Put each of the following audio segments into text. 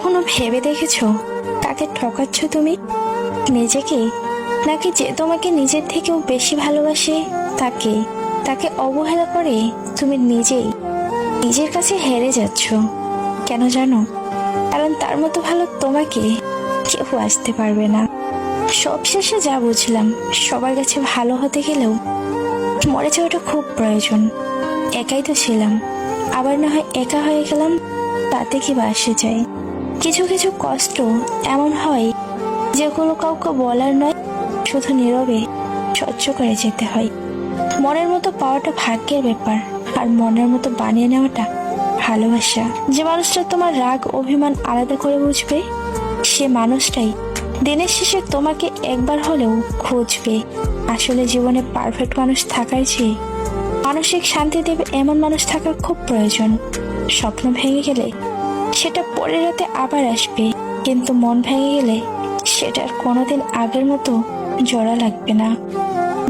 কখনো ভেবে দেখেছো কাকে ঠকাচ্ছ তুমি? নিজেকে, নাকি যে তোমাকে নিজের থেকেও বেশি ভালোবাসে তাকে? তাকে অবহেলা করে তুমি নিজেই নিজের কাছে হেরে যাচ্ছ। কেন জানো? কারণ তার মতো ভালো তোমাকে কেউ আসতে পারবে না। সবশেষে যা বুঝলাম, সবার কাছে ভালো হতে গেলেও মরে যাওয়াটা খুব প্রয়োজন। একাই তো ছিলাম, আবার না হয় একা হয়ে গেলাম, তাতে কি বা আসে যায়? কিছু কিছু কষ্ট এমন হয় যেগুলো কাউকে বলার নয়, শুধু নীরবে সহ্য করে যেতে হয়। মনের মতো পাওয়াটা ভাগ্যের ব্যাপার, আর মনের মতো বানিয়ে নেওয়াটা ভালোবাসা। যে মানুষটা তোমার রাগ অভিমান আলাদা করে বুঝবে, সে মানুষটাই দিনের শেষে তোমাকে একবার হলেও খুঁজবে। আসলে জীবনে পারফেক্ট মানুষ থাকার চেয়ে মানসিক শান্তি দেবে এমন মানুষ থাকার খুব প্রয়োজন। স্বপ্ন ভেঙে গেলে সেটা পরের রাতে আবার আসবে, কিন্তু মন ভেঙে গেলে সেটার কোনোদিন আগের মতো জোড়া লাগবে না।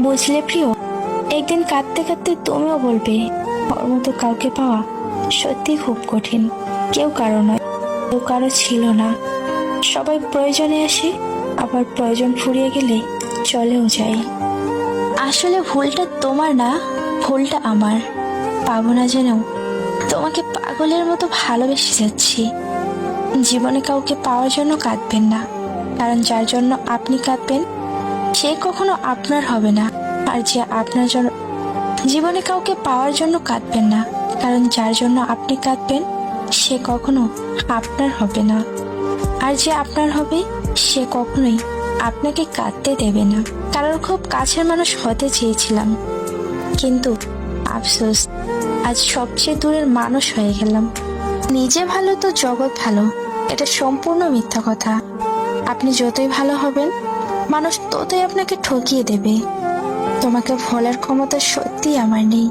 বুঝলে প্রিয়, একদিন কাঁদতে কাঁদতে তুমিও বলবে ওর মতো কাউকে পাওয়া সত্যি খুব কঠিন। কেউ কারো নয়, কেউ কারো ছিল না। সবাই প্রয়োজনে আসে, আবার প্রয়োজন ফুরিয়ে গেলে চলেও যায়। আসলে ভুলটা তোমার না, ভুলটা আমার। পাবো না জেনেও তোমাকে পাগলের মতো ভালোবেসে যাচ্ছি। জীবনে কাউকে পাওয়ার জন্য কাঁদবেন না, কারণ যার জন্য আপনি কাঁদবেন সে কখনো আপনার হবে না। আর যে আপনার জন্য জীবনে কাউকে পাওয়ার জন্য কাঁদবেন না, কারণ যার জন্য আপনি কাঁদবেন সে কখনো আপনার হবে না। আর যে আপনার হবে সে কখনোই আপনাকে কাঁদতে দেবে না। কারোর খুব কাছের মানুষ হতে চেয়েছিলাম, কিন্তু আফসোস আজ সবচেয়ে দূরের মানুষ হয়ে গেলাম। নিজে ভালো তো জগৎ ভালো, এটা সম্পূর্ণ মিথ্যা কথা। আপনি যতই ভালো হবেন, মানুষ ততই আপনাকে ঠকিয়ে দেবে। তোমাকে ভোলার ক্ষমতা সত্যি আমার নেই।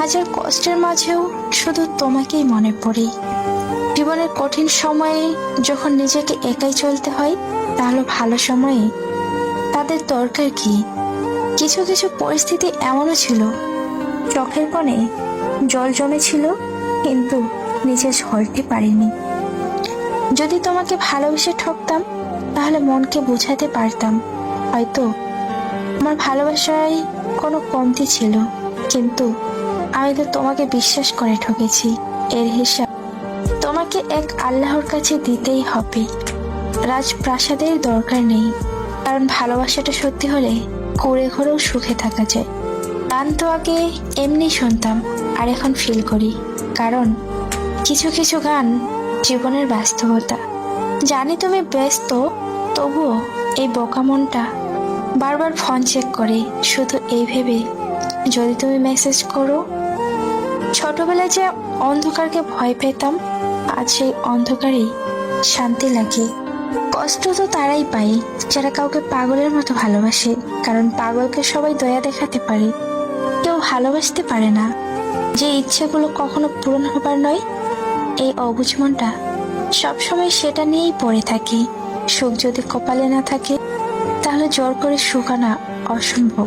হাজার কষ্টের মাঝেও শুধু তোমাকেই মনে পড়ে। জীবনের কঠিন সময়ে যখন নিজেকে একাই চলতে হয়, তাহলে ভালো সময়ে তাদের দরকার কি? কিছু কিছু পরিস্থিতি এমনও ছিল, চোখের কোণে জল জমেছিল, কিন্তু নিচে ঝরতে পারিনি। যদি তোমাকে ভালোবেসে ঠকতাম, তাহলে মনকে বোঝাতে পারতাম হয়তো আমার ভালোবাসায় কোনো কমতি ছিল, কিন্তু আমি তো তোমাকে বিশ্বাস করে ঠকেছি। এর হিসাব তোমাকে এক আল্লাহর কাছে দিতেই হবে। রাজপ্রাসাদের দরকার নেই, কারণ ভালোবাসাটা সত্যি হলে কুঁড়ে ঘরেও সুখে থাকা যায়। গান তো আগে এমনি শুনতাম, আর এখন ফিল করি, কারণ কিছু কিছু গান জীবনের বাস্তবতা। জানি তুমি ব্যস্ত, তবুও এই বোকা মনটা বারবার ফোন চেক করে, শুধু এই ভেবে যদি তুমি মেসেজ করো। ছোটবেলায় যে অন্ধকারকে ভয় পেতাম, আজ সেই অন্ধকারেই শান্তি লাগে। কষ্ট তো তারাই পায় যারা কাউকে পাগলের মতো ভালোবাসে, কারণ পাগলকে সবাই দয়া দেখাতে পারে, কেউ ভালোবাসতে পারে না। যে ইচ্ছেগুলো কখনো পূরণ হবার নয়, এই অবুঝ মনটা সবসময় সেটা নিয়েই পড়ে থাকে। সুখ যদি কপালে না থাকে, তাহলে জোর করে সুখ আনা অসম্ভব।